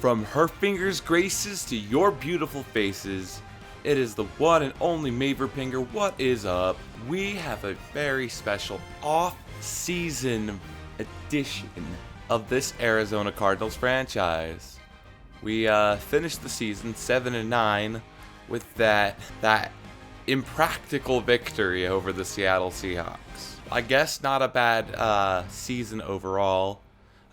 From Maivrpinger's graces to your beautiful faces, it is the one and only Maivrpinger. What is up? We have a very special off-season edition of this Arizona Cardinals franchise. We finished the season 7-9 with that impractical victory over the Seattle Seahawks. I guess not a bad season overall.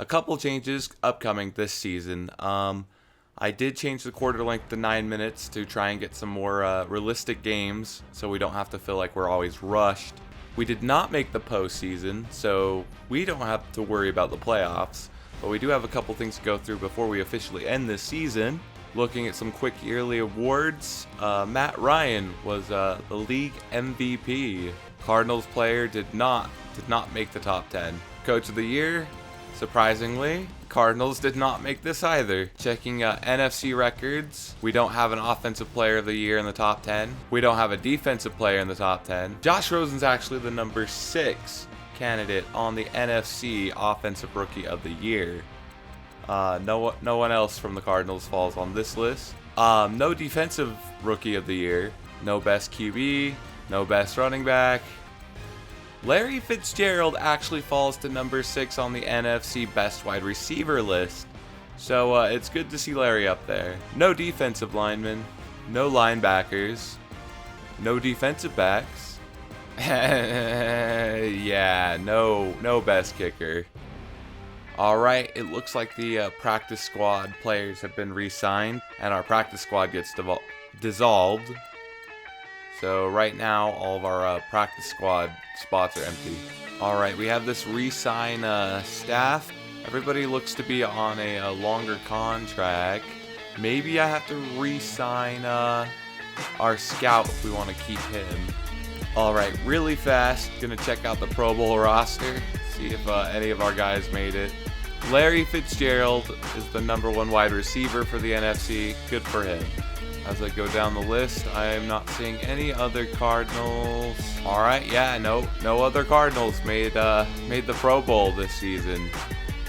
A couple changes upcoming this season. I did change the quarter length to 9 minutes to try and get some more realistic games so we don't have to feel like we're always rushed. We did not make the postseason, so we don't have to worry about the playoffs, but we do have a couple things to go through before we officially end this season. Looking at some quick yearly awards, Matt Ryan was the league MVP. Cardinals player did not make the top 10. Coach of the year, surprisingly, Cardinals did not make this either. Checking NFC records, we don't have an offensive player of the year in the top 10. We don't have a defensive player in the top 10. Josh Rosen's actually the number 6 candidate on the NFC Offensive Rookie of the Year. No one else from the Cardinals falls on this list. No Defensive Rookie of the Year. No Best QB. No Best Running Back. Larry Fitzgerald actually falls to number 6 on the NFC Best Wide Receiver list. So it's good to see Larry up there. No defensive linemen. No linebackers. No defensive backs. Yeah, no best kicker. Alright, it looks like the practice squad players have been re-signed, and our practice squad gets dissolved. So right now, all of our practice squad spots are empty. Alright, we have this re-sign staff. Everybody looks to be on a longer contract. Maybe I have to re-sign our scout if we want to keep him. Alright, really fast, gonna check out the Pro Bowl roster, see if any of our guys made it. Larry Fitzgerald is the number 1 wide receiver for the NFC. Good for him. As I go down the list, I am not seeing any other Cardinals. Alright, yeah, no other Cardinals made the Pro Bowl this season.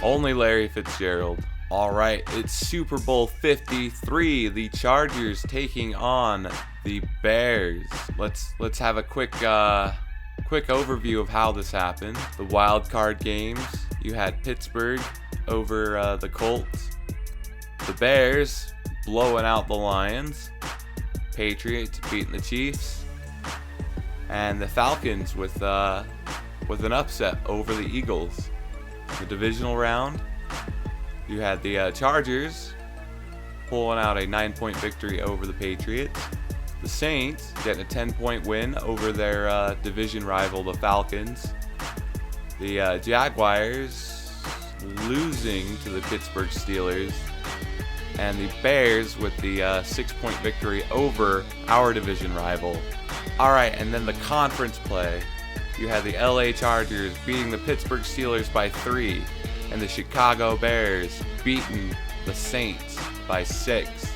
Only Larry Fitzgerald. Alright, it's Super Bowl 53. The Chargers taking on the Bears. Let's have a quick overview of how this happened. The wild card games. You had Pittsburgh over the Colts. The Bears blowing out the Lions. Patriots beating the Chiefs. And the Falcons with an upset over the Eagles. The divisional round, you had the Chargers pulling out a 9-point victory over the Patriots. The Saints getting a 10-point win over their division rival, the Falcons. The Jaguars losing to the Pittsburgh Steelers. And the Bears with the 6-point victory over our division rival. Alright, and then the conference play. You had the LA Chargers beating the Pittsburgh Steelers by 3. And the Chicago Bears beating the Saints by 6.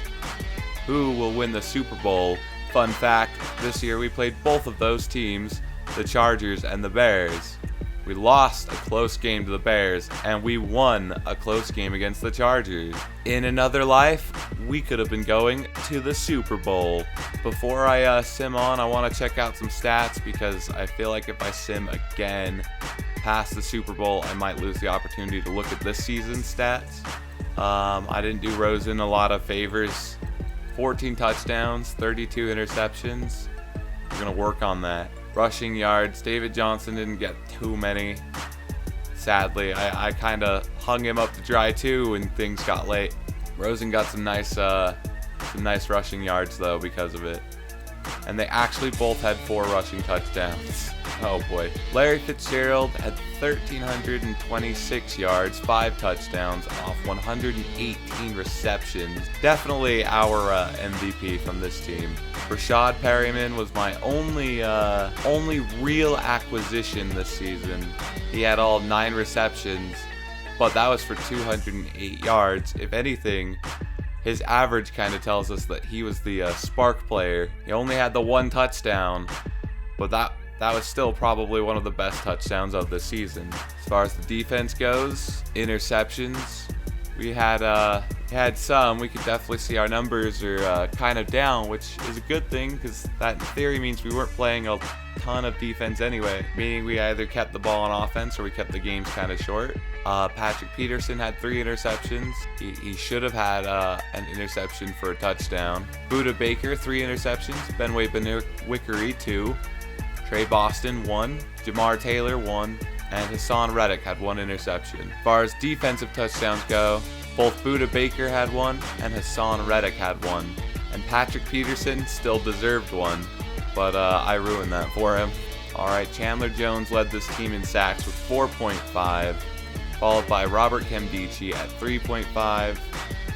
Who will win the Super Bowl? Fun fact, this year we played both of those teams, the Chargers and the Bears. We lost a close game to the Bears, and we won a close game against the Chargers. In another life, we could have been going to the Super Bowl. Before I sim on, I want to check out some stats because I feel like if I sim again past the Super Bowl, I might lose the opportunity to look at this season's stats. I didn't do Rosen a lot of favors. 14 touchdowns, 32 interceptions. We're going to work on that. Rushing yards, David Johnson didn't get too many. Sadly, I kind of hung him up to dry too when things got late. Rosen got some nice rushing yards though because of it. And they actually both had 4 rushing touchdowns. Oh boy. Larry Fitzgerald had 1,326 yards, 5 touchdowns off 118 receptions. Definitely our MVP from this team. Rashad Perryman was my only real acquisition this season. He had all 9 receptions, but that was for 208 yards. If anything, his average kind of tells us that he was the spark player. He only had the 1 touchdown, but that was still probably one of the best touchdowns of the season. As far as the defense goes, interceptions, we had had some. We could definitely see our numbers are kind of down, which is a good thing because that in theory means we weren't playing a ton of defense anyway, meaning we either kept the ball on offense or we kept the games kind of short. Patrick Peterson had 3 interceptions. He should have had an interception for a touchdown. Buda Baker, 3 interceptions. Maivrpinger, 2. Trey Boston, 1. Jamar Taylor, 1. And Hassan Reddick had 1 interception. As far as defensive touchdowns go, both Buda Baker had 1 and Hassan Reddick had 1. And Patrick Peterson still deserved 1, but I ruined that for him. Alright, Chandler Jones led this team in sacks with 4.5, followed by Robert Kemdici at 3.5.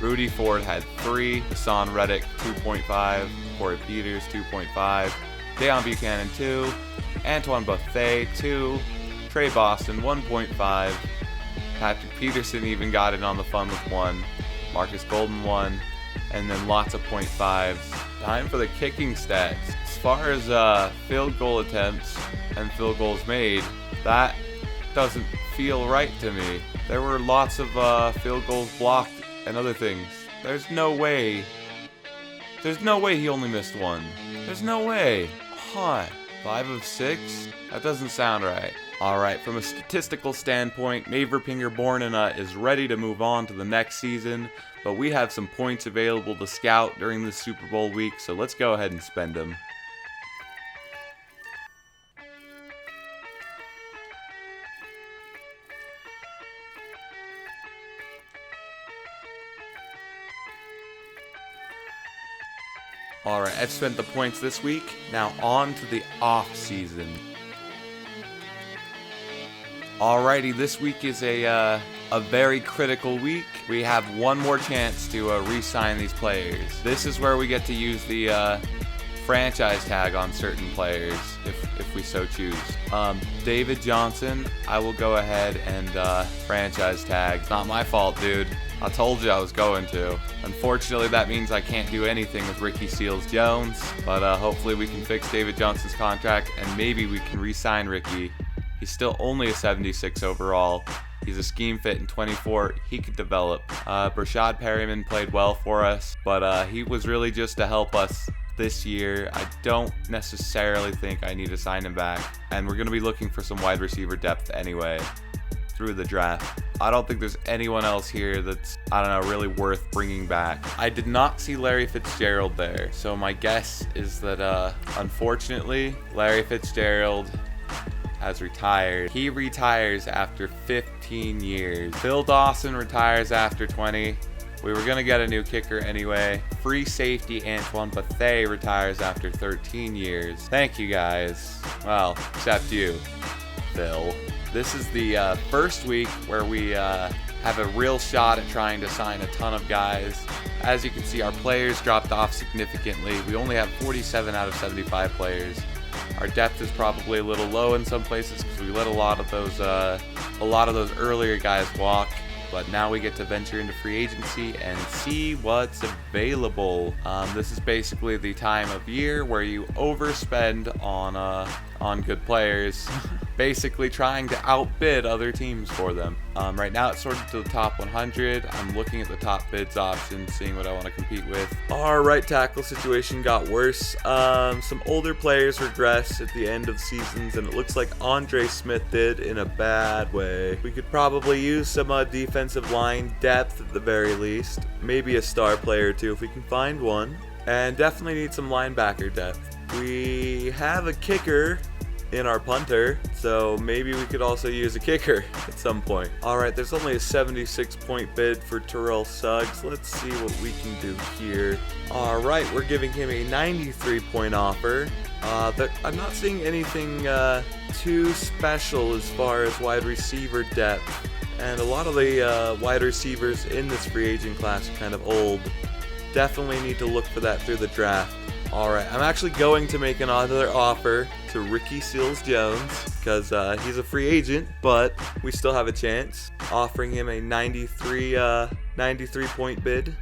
Rudy Ford had 3, Hassan Reddick 2.5, Corey Peters 2.5, Deion Buchanan 2, Antoine Bethea 2, Trey Boston 1.5, Patrick Peterson even got in on the fun with 1, Marcus Golden 1, and then lots of .5s. Time for the kicking stats. As far as field goal attempts and field goals made, that doesn't feel right to me. There were lots of field goals blocked and other things. There's no way he only missed 1. There's no way. Huh. 5 of 6? That doesn't sound right. Alright, from a statistical standpoint, Maivrpinger is ready to move on to the next season, but we have some points available to scout during the Super Bowl week, so let's go ahead and spend them. Alright, I've spent the points this week. Now on to the off-season. Alrighty, this week is a very critical week. We have one more chance to re-sign these players. This is where we get to use the franchise tag on certain players, if we so choose. David Johnson, I will go ahead and franchise tag. It's not my fault, dude. I told you I was going to. Unfortunately, that means I can't do anything with Ricky Seals-Jones, but hopefully we can fix David Johnson's contract, and maybe we can re-sign Ricky. He's still only a 76 overall. He's a scheme fit in 24. He could develop. Brashad Perryman played well for us, but he was really just to help us this year. I don't necessarily think I need to sign him back, and we're going to be looking for some wide receiver depth anyway through the draft. I don't think there's anyone else here that's, I don't know, really worth bringing back. I did not see Larry Fitzgerald there, so my guess is that unfortunately Larry Fitzgerald has retired. He retires after 15 years. Phil Dawson retires after 20. We were gonna get a new kicker anyway. Free safety Antoine Bethea retires after 13 years. Thank you guys. Well, except you, Phil. This is the first week where we have a real shot at trying to sign a ton of guys. As you can see, our players dropped off significantly. We only have 47 out of 75 players. Our depth is probably a little low in some places because we let a lot of those earlier guys walk. But now we get to venture into free agency and see what's available. This is basically the time of year where you overspend on good players, basically trying to outbid other teams for them. Right now it's sorted to the top 100. I'm looking at the top bids option, seeing what I want to compete with. Our right tackle situation got worse. Some older players regressed at the end of seasons, and it looks like Andre Smith did in a bad way. We could probably use some defensive line depth at the very least. Maybe a star player or two if we can find one. And definitely need some linebacker depth. We have a kicker in our punter, so maybe we could also use a kicker at some point. Alright, there's only a 76 point bid for Terrell Suggs. Let's see what we can do here. Alright, we're giving him a 93 point offer. I'm not seeing anything too special as far as wide receiver depth, and a lot of the wide receivers in this free agent class are kind of old. Definitely need to look for that through the draft. Alright, I'm actually going to make another offer to Ricky Seals-Jones because he's a free agent, but we still have a chance. Offering him a 93 point bid.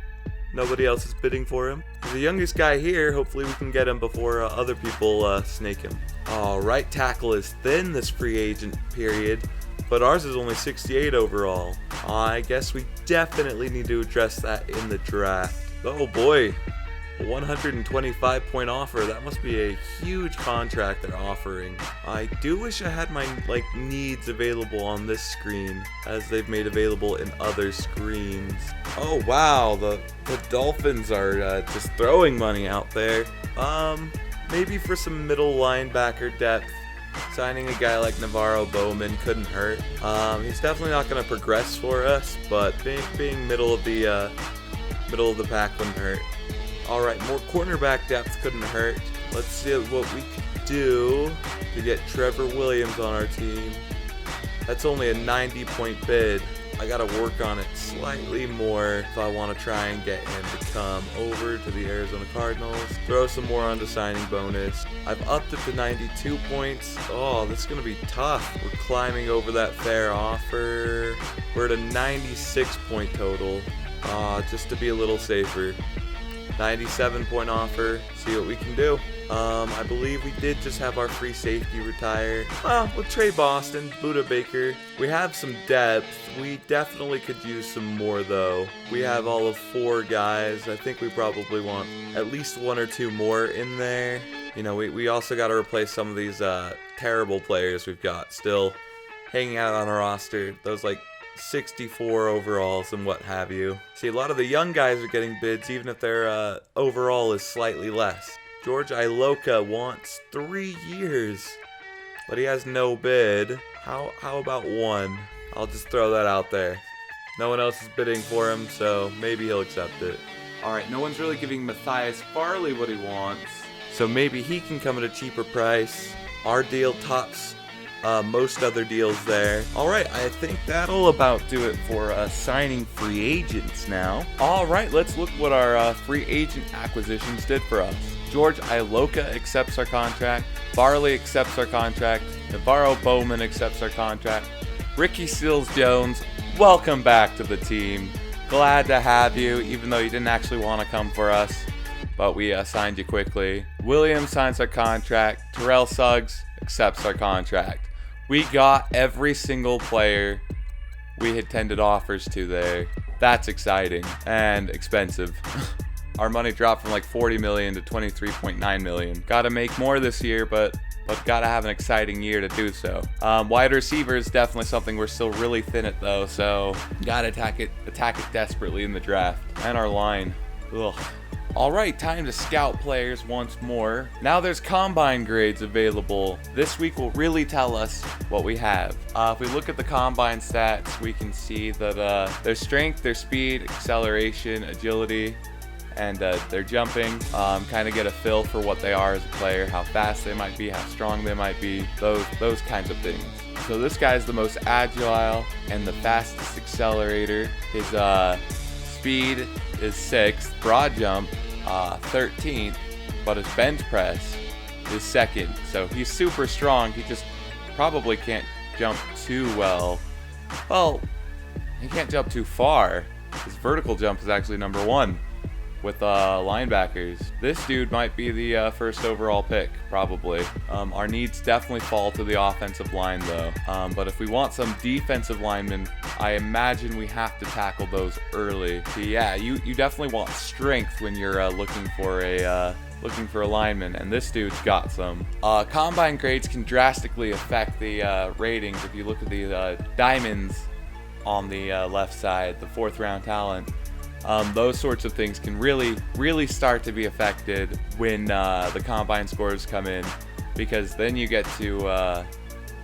Nobody else is bidding for him. He's the youngest guy here. Hopefully we can get him before other people snake him. Alright, tackle is thin this free agent period, but ours is only 68 overall. I guess we definitely need to address that in the draft. Oh boy, a 125-point offer. That must be a huge contract they're offering. I do wish I had my needs available on this screen as they've made available in other screens. Oh wow, the Dolphins are just throwing money out there. Maybe for some middle linebacker depth. Signing a guy like Navarro Bowman couldn't hurt. He's definitely not going to progress for us, but being middle of the pack wouldn't hurt. All right, more cornerback depth couldn't hurt. Let's see what we can do to get Trevor Williams on our team. That's only a 90-point bid. I gotta work on it slightly more if I want to try and get him to come over to the Arizona Cardinals. Throw some more onto signing bonus. I've upped it to 92 points. Oh, this is gonna be tough. We're climbing over that fair offer. We're at a 96-point total. Just to be a little safer. 97-point offer. See what we can do. I believe we did just have our free safety retire. Well, with Trey Boston, Buda Baker, we have some depth. We definitely could use some more though. We have all of 4 guys. I think we probably want at least 1 or 2 more in there. You know, we also got to replace some of these terrible players we've got still hanging out on our roster. Those 64 overalls and what have you. See, a lot of the young guys are getting bids even if their overall is slightly less. George Iloka wants 3 years, but he has no bid. How about 1? I'll just throw that out there. No one else is bidding for him, so maybe he'll accept it. Alright, no one's really giving Matthias Farley what he wants, so maybe he can come at a cheaper price. Our deal tops most other deals there. Alright, I think that'll about do it for signing free agents now. Alright, let's look what our free agent acquisitions did for us. George Iloka accepts our contract. Farley accepts our contract. Navarro Bowman accepts our contract. Ricky Seals-Jones, welcome back to the team. Glad to have you, even though you didn't actually want to come for us, but we signed you quickly. Williams signs our contract. Terrell Suggs accepts our contract. We got every single player we had tendered offers to there. That's exciting and expensive. Our money dropped from 40 million to 23.9 million. Gotta make more this year, but gotta have an exciting year to do so. Wide receiver is definitely something we're still really thin at though, so gotta attack it desperately in the draft. And our line. Ugh. Alright, time to scout players once more. Now there's combine grades available. This week will really tell us what we have. If we look at the combine stats, we can see that their strength, their speed, acceleration, agility, and their jumping, kind of get a feel for what they are as a player, how fast they might be, how strong they might be, those kinds of things. So this guy's the most agile and the fastest accelerator. His speed is 6th, broad jump 13th, but his bench press is 2nd. So he's super strong. He just probably can't jump too well. Well, he can't jump too far. His vertical jump is actually number 1. With linebackers. This dude might be the first overall pick, probably. Our needs definitely fall to the offensive line, though. But if we want some defensive linemen, I imagine we have to tackle those early. So yeah, you definitely want strength when you're looking for a lineman, and this dude's got some. Combine grades can drastically affect the ratings. If you look at the diamonds on the left side, the 4th round talent, those sorts of things can really start to be affected when the combine scores come in, because then you get to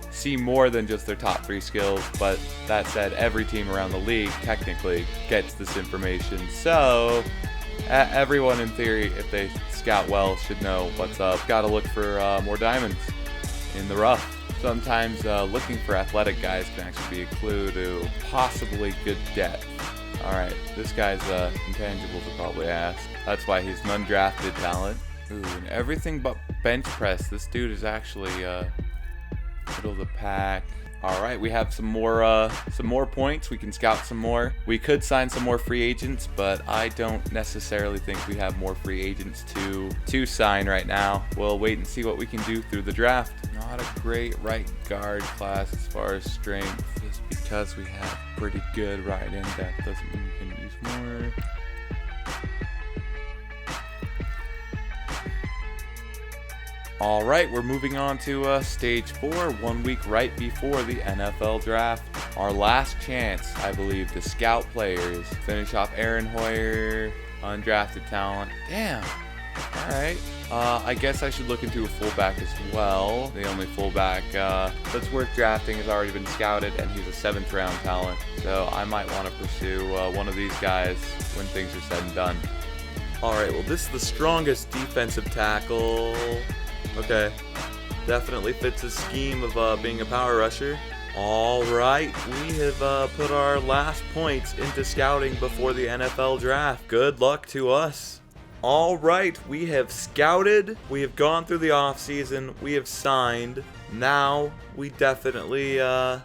see more than just their top 3 skills. But that said, every team around the league technically gets this information, so everyone in theory, if they scout well, should know what's up. Gotta look for more diamonds in the rough. Sometimes looking for athletic guys can actually be a clue to possibly good depth. Alright, this guy's intangibles are probably ass. That's why he's an undrafted talent. Ooh, and everything but bench press. This dude is actually middle of the pack. Alright, we have some more points. We can scout some more. We could sign some more free agents, but I don't necessarily think we have more free agents to sign right now. We'll wait and see what we can do through the draft. Not a great right guard class as far as strength. Just because we have pretty good right in depth doesn't mean we can use more. All right, we're moving on to stage 4, 1 week right before the NFL draft. Our last chance, I believe, to scout players. Finish off Aaron Hoyer, undrafted talent. Damn. All right. I guess I should look into a fullback as well. The only fullback that's worth drafting has already been scouted, and he's a 7th round talent. So I might want to pursue one of these guys when things are said and done. All right, well, this is the strongest defensive tackle. Okay, definitely fits the scheme of being a power rusher. All right, we have put our last points into scouting before the NFL draft. Good luck to us. All right, we have scouted, we have gone through the offseason, we have signed. Now we definitely have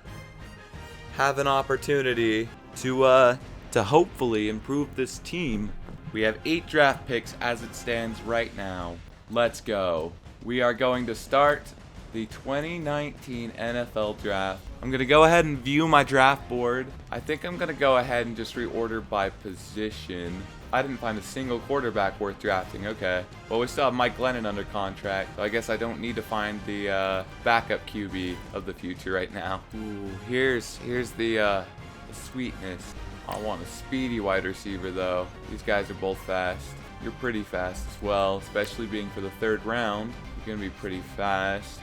an opportunity to hopefully improve this team. We have 8 draft picks as it stands right now. Let's go. We are going to start the 2019 NFL draft. I'm going to go ahead and view my draft board. I think I'm going to go ahead and just reorder by position. I didn't find a single quarterback worth drafting. Okay. Well, we still have Mike Glennon under contract, so I guess I don't need to find the backup QB of the future right now. Ooh, here's the sweetness. I want a speedy wide receiver, though. These guys are both fast. You're pretty fast as well, especially being for the 3rd round. You're going to be pretty fast.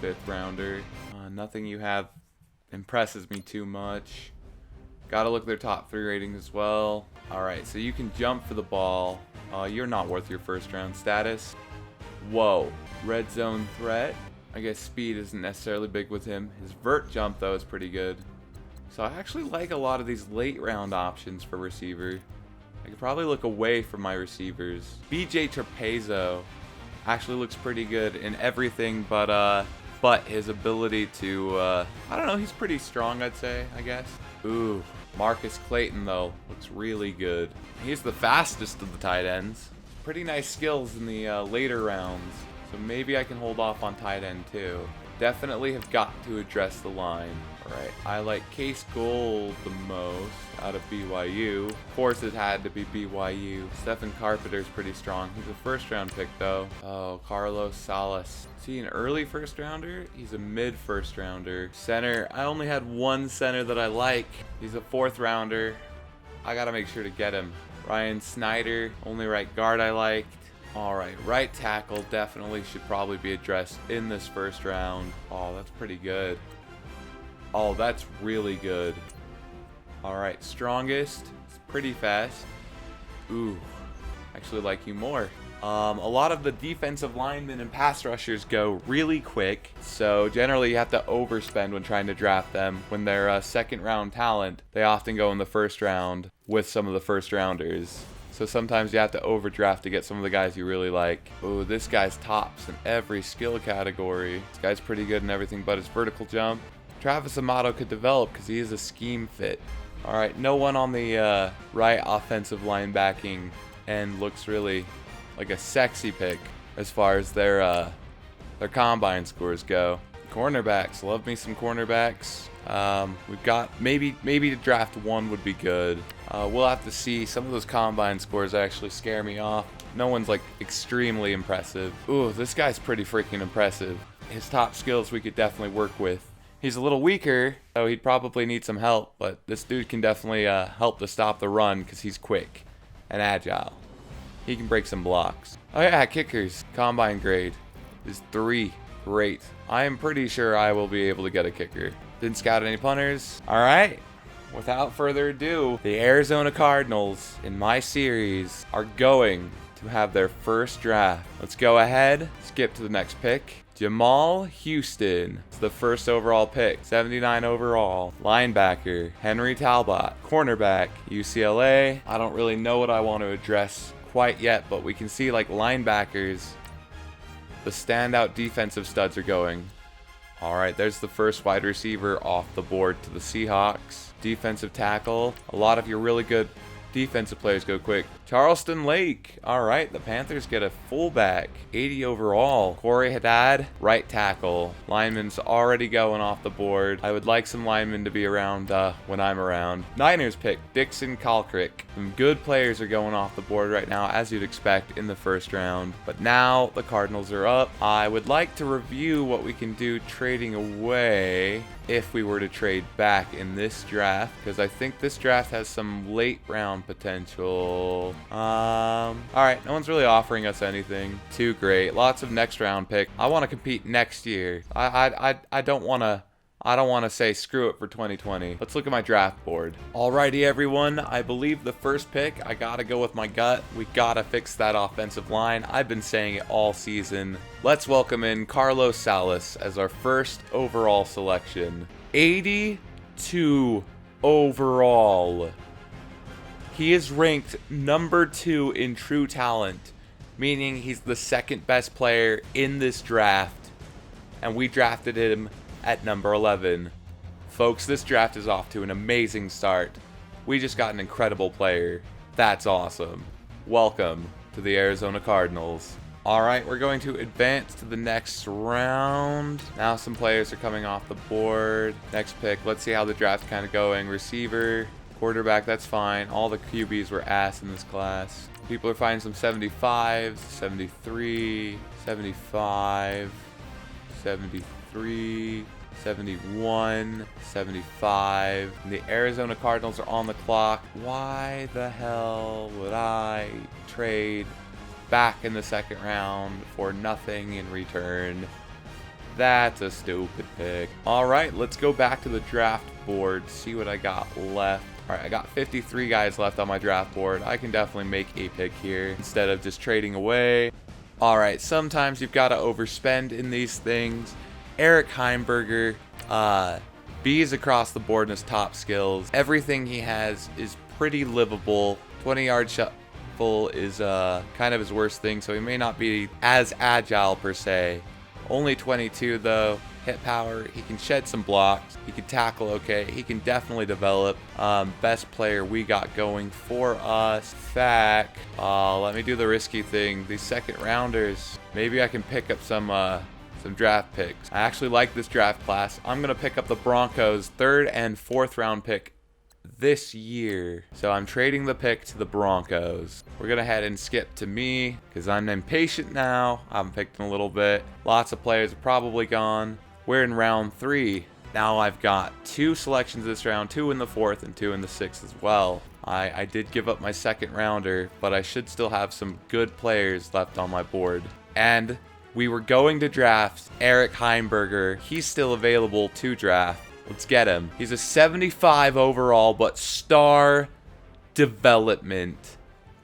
5th rounder. Nothing you have impresses me too much. Gotta look at their top 3 ratings as well. Alright, so you can jump for the ball. You're not worth your 1st round status. Whoa. Red zone threat. I guess speed isn't necessarily big with him. His vert jump, though, is pretty good. So I actually like a lot of these late round options for receiver. I could probably look away from my receivers. BJ Trapezo actually looks pretty good in everything but his ability to, I don't know, he's pretty strong, I'd say, I guess. Ooh, Marcus Clayton, though, looks really good. He's the fastest of the tight ends. Pretty nice skills in the later rounds, so maybe I can hold off on tight end, too. Definitely have got to address the line. Alright, I like Case Gold the most out of BYU. Of course it had to be BYU. Stephen Carpenter's pretty strong. He's a 1st round pick, though. Oh, Carlos Salas. Is he an early 1st rounder? He's a mid 1st rounder. Center, I only had one center that I like. He's a 4th rounder. I gotta make sure to get him. Ryan Snyder, only right guard I liked. Alright, right tackle definitely should probably be addressed in this 1st round. Oh, that's pretty good. Oh, that's really good. Alright, strongest. It's pretty fast. Ooh, actually like you more. A lot of the defensive linemen and pass rushers go really quick, so generally you have to overspend when trying to draft them. When they're a 2nd round talent, they often go in the 1st round with some of the 1st rounders. So sometimes you have to overdraft to get some of the guys you really like. Ooh, this guy's tops in every skill category. This guy's pretty good in everything but his vertical jump. Travis Amato could develop because he is a scheme fit. Alright, no one on the right offensive linebacking end looks really like a sexy pick as far as their combine scores go. Cornerbacks, love me some cornerbacks. We've got maybe to draft one would be good. We'll have to see. Some of those combine scores actually scare me off. No one's like extremely impressive. Ooh, this guy's pretty freaking impressive. His top skills we could definitely work with. He's a little weaker, so he'd probably need some help, but this dude can definitely help to stop the run because he's quick and agile. He can break some blocks. Oh yeah, kickers. Combine grade is 3. Great. I am pretty sure I will be able to get a kicker. Didn't scout any punters. Alright. Without further ado, the Arizona Cardinals in my series are going to have their 1st draft. Let's go ahead, skip to the next pick. Jamal Houston is the 1st overall pick, 79 overall. Linebacker, Henry Talbot. Cornerback, UCLA. I don't really know what I want to address quite yet, but we can see like linebackers, the standout defensive studs are going. Alright, there's the 1st wide receiver off the board to the Seahawks. Defensive tackle. A lot of your really good defensive players go quick. Charleston Lake. All right, the Panthers get a fullback, 80 overall. Corey Haddad, right tackle. Lineman's already going off the board. I would like some linemen to be around when I'm around. Niners pick Dixon Kalkrick. Some good players are going off the board right now, as you'd expect in the first round. But now the Cardinals are up. I would like to review what we can do trading away if we were to trade back in this draft, because I think this draft has some late round potential. All right, no one's really offering us anything too great. Lots of next round pick. I want to compete next year. I don't want to say screw it for 2020. Let's look at my draft board. Alrighty, everyone. I believe the first pick, I gotta go with my gut. We gotta fix that offensive line. I've been saying it all season. Let's welcome in Carlos Salas as our first overall selection. 82 overall. He is ranked number 2 in true talent, meaning he's the second best player in this draft, and we drafted him at number 11. Folks, this draft is off to an amazing start. We just got an incredible player. That's awesome. Welcome to the Arizona Cardinals. Alright, we're going to advance to the next round. Now some players are coming off the board. Next pick, let's see how the draft's kind of going. Receiver, quarterback, that's fine. All the QBs were ass in this class. People are finding some 75s, 73, 75, 73, 71, 75. And the Arizona Cardinals are on the clock. Why the hell would I trade back in the second round for nothing in return? That's a stupid pick. All right, let's go back to the draft board, see what I got left. All right, I got 53 guys left on my draft board. I can definitely make a pick here instead of just trading away. All right, sometimes you've got to overspend in these things. Eric Heimberger, B's across the board in his top skills. Everything he has is pretty livable. 20-yard shuffle is kind of his worst thing, so he may not be as agile per se. Only 22 though. Hit power, he can shed some blocks, he can tackle okay, he can definitely develop. Best player we got going for us. Fact, let me do the risky thing. These second rounders, maybe I can pick up some draft picks. I actually like this draft class. I'm gonna pick up the Broncos 3rd and 4th round pick this year. So I'm trading the pick to the Broncos. We're gonna head and skip to me because I'm impatient now. I haven't picked in a little bit. Lots of players are probably gone. We're in round 3. Now I've got 2 selections this round, 2 in the 4th and 2 in the 6th as well. I did give up my second rounder, but I should still have some good players left on my board. And we were going to draft Eric Heimberger. He's still available to draft. Let's get him. He's a 75 overall, but star development.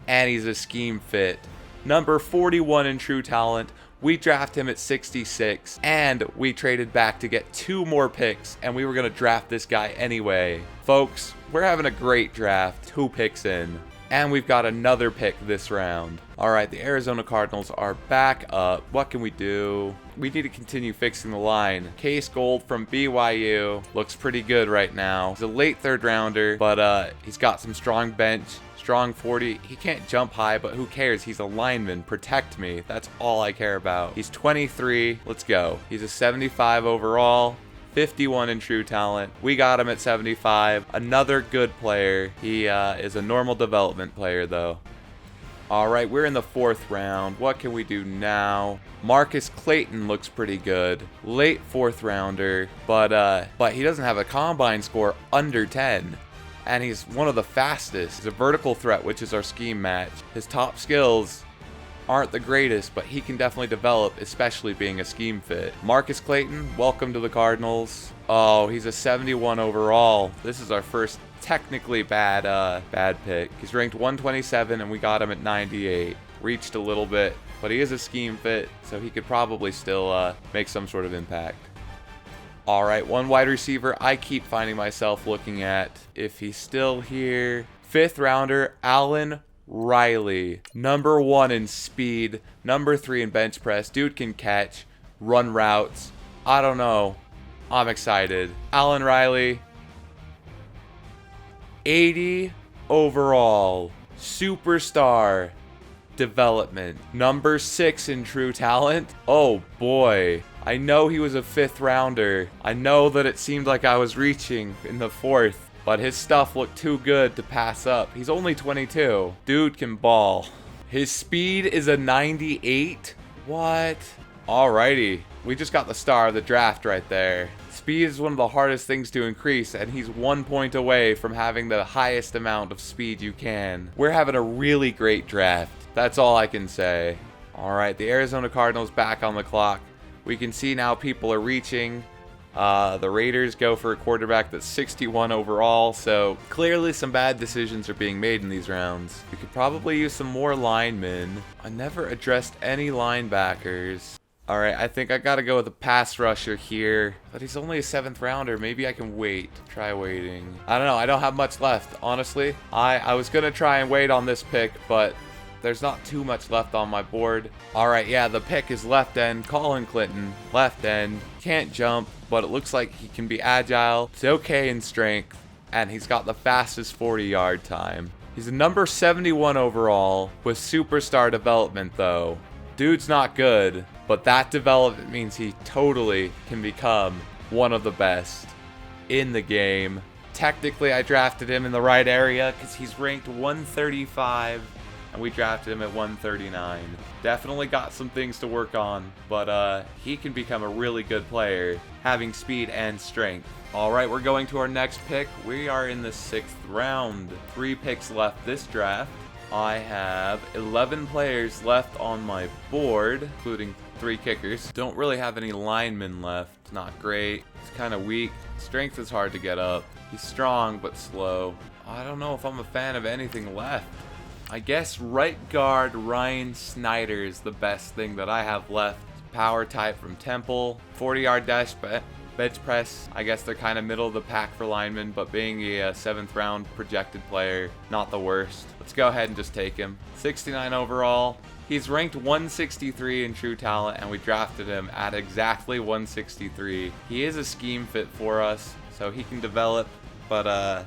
And he's a scheme fit. Number 41 in true talent. We draft him at 66, and we traded back to get 2 more picks, and we were going to draft this guy anyway. Folks, we're having a great draft. 2 picks in. And we've got another pick this round. Alright, the Arizona Cardinals are back up. What can we do? We need to continue fixing the line. Case Gold from BYU looks pretty good right now. He's a late 3rd rounder, but he's got some strong bench. Strong 40. He can't jump high, but who cares? He's a lineman. Protect me. That's all I care about. He's 23. Let's go. He's a 75 overall. 51 in true talent. We got him at 75. Another good player. He is a normal development player, though. All right, we're in the 4th round. What can we do now? Marcus Clayton looks pretty good. Late 4th rounder, but he doesn't have a combine score under 10. And he's one of the fastest. He's a vertical threat, which is our scheme match. His top skills aren't the greatest, but he can definitely develop, especially being a scheme fit. Marcus Clayton, welcome to the Cardinals. Oh, he's a 71 overall. This is our first technically bad pick. He's ranked 127, and we got him at 98. Reached a little bit, but he is a scheme fit, so he could probably still make some sort of impact. All right, 1 wide receiver I keep finding myself looking at if he's still here. 5th rounder, Allen Riley. Number 1 in speed, number 3 in bench press. Dude can catch, run routes. I don't know. I'm excited. Allen Riley, 80 overall. Superstar development. Number 6 in true talent. Oh boy. I know he was a 5th rounder. I know that it seemed like I was reaching in the 4th, but his stuff looked too good to pass up. He's only 22. Dude can ball. His speed is a 98. What? Alrighty. We just got the star of the draft right there. Speed is one of the hardest things to increase, and he's 1 point away from having the highest amount of speed you can. We're having a really great draft. That's all I can say. Alright, the Arizona Cardinals back on the clock. We can see now people are reaching. The Raiders go for a quarterback that's 61 overall, so clearly some bad decisions are being made in these rounds. We could probably use some more linemen. I never addressed any linebackers. Alright, I think I gotta go with a pass rusher here. But he's only a 7th rounder. Maybe I can wait. Try waiting. I don't know. I don't have much left, honestly. I was gonna try and wait on this pick, but there's not too much left on my board. Alright, yeah, the pick is left end. Colin Clinton, left end. Can't jump, but it looks like he can be agile. He's okay in strength, and he's got the fastest 40-yard time. He's a number 71 overall with superstar development, though. Dude's not good, but that development means he totally can become one of the best in the game. Technically, I drafted him in the right area because he's ranked 135. And we drafted him at 139. Definitely got some things to work on, but he can become a really good player, having speed and strength. Alright, we're going to our next pick. We are in the 6th round. 3 picks left this draft. I have 11 players left on my board, including 3 kickers. Don't really have any linemen left. Not great. It's kind of weak. Strength is hard to get up. He's strong, but slow. I don't know if I'm a fan of anything left. I guess right guard Ryan Snyder is the best thing that I have left. Power type from Temple. 40-yard dash bench press. I guess they're kind of middle of the pack for linemen, but being a 7th round projected player, not the worst. Let's go ahead and just take him. 69 overall. He's ranked 163 in true talent, and we drafted him at exactly 163. He is a scheme fit for us, so he can develop, but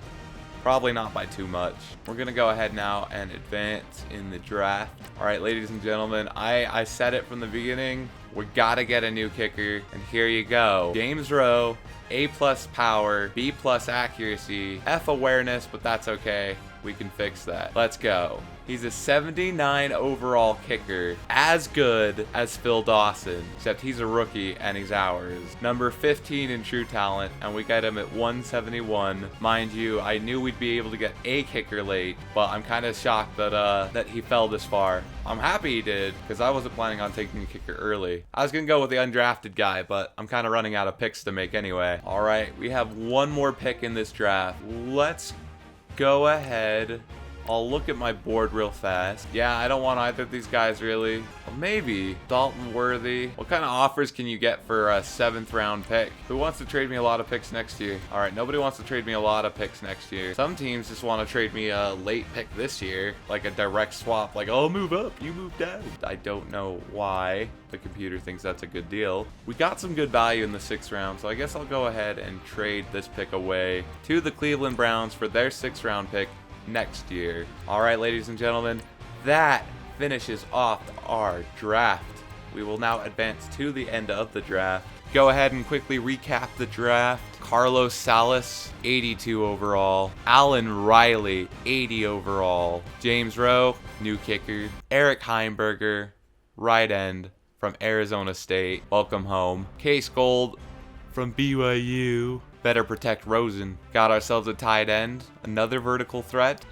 probably not by too much. We're going to go ahead now and advance in the draft. All right, ladies and gentlemen, I said it from the beginning. We got to get a new kicker, and here you go. James Rowe, A+ power, B+ accuracy, F awareness, but that's okay. We can fix that. Let's go. He's a 79 overall kicker, as good as Phil Dawson, except he's a rookie and he's ours. Number 15 in true talent, and we got him at 171. Mind you, I knew we'd be able to get a kicker late, but I'm kind of shocked that he fell this far. I'm happy he did, because I wasn't planning on taking a kicker early. I was going to go with the undrafted guy, but I'm kind of running out of picks to make anyway. All right, we have one more pick in this draft. Let's go ahead. I'll look at my board real fast. Yeah, I don't want either of these guys really. Well, maybe Dalton Worthy. What kind of offers can you get for a 7th round pick? Who wants to trade me a lot of picks next year? All right, nobody wants to trade me a lot of picks next year. Some teams just want to trade me a late pick this year, like a direct swap, like I'll move up, you move down. I don't know why the computer thinks that's a good deal. We got some good value in the 6th round, so I guess I'll go ahead and trade this pick away to the Cleveland Browns for their 6th round pick next year. All right, ladies and gentlemen, that finishes off our draft. We will now advance to the end of the draft. Go ahead and quickly recap the draft. Carlos Salas, 82 overall. Allen Riley, 80 overall. James Rowe, new kicker. Eric Heimberger, right end from Arizona State. Welcome home. Case Gold from BYU. Better protect Rosen. Got ourselves a tight end. Another vertical threat.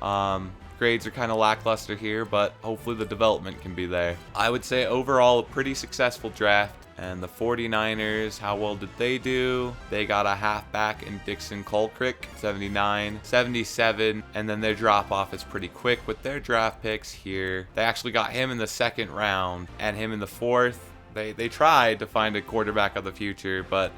Grades are kind of lackluster here, but hopefully the development can be there. I would say overall a pretty successful draft. And the 49ers, how well did they do? They got a halfback in Dixon Colcrick, 79, 77, and then their drop-off is pretty quick with their draft picks here. They actually got him in the 2nd round and him in the 4th. They tried to find a quarterback of the future, but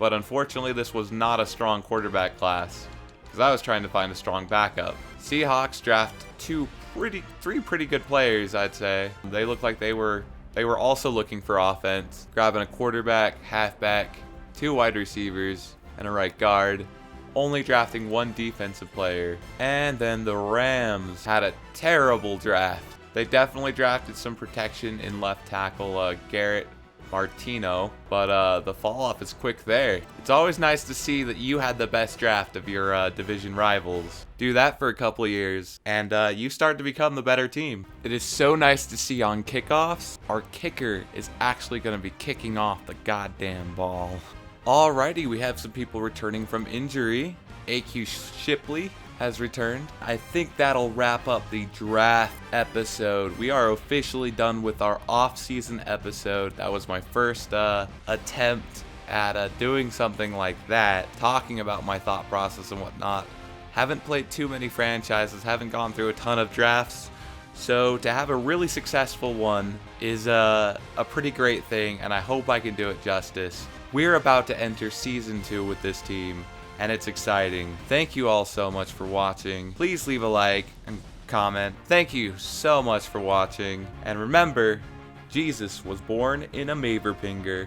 unfortunately this was not a strong quarterback class because I was trying to find a strong backup. Seahawks draft three pretty good players, I'd say. They look like they were also looking for offense, grabbing a quarterback, halfback, 2 wide receivers, and a right guard. only drafting one defensive player. And then the Rams had a terrible draft. They definitely drafted some protection in left tackle Garrett Martino, but the fall off is quick there. It's always nice to see that you had the best draft of your division rivals. Do that for a couple of years, and you start to become the better team. It is so nice to see on kickoffs, our kicker is actually going to be kicking off the goddamn ball. Alrighty, we have some people returning from injury. AQ Shipley has returned. I think that'll wrap up the draft episode. We are officially done with our off-season episode. That was my first attempt at doing something like that, talking about my thought process and whatnot. Haven't played too many franchises, haven't gone through a ton of drafts, so to have a really successful one is a pretty great thing, and I hope I can do it justice. We're about to enter Season 2 with this team, and it's exciting. Thank you all so much for watching. Please leave a like and comment. Thank you so much for watching. And remember, Jesus was born in a Maivrpinger.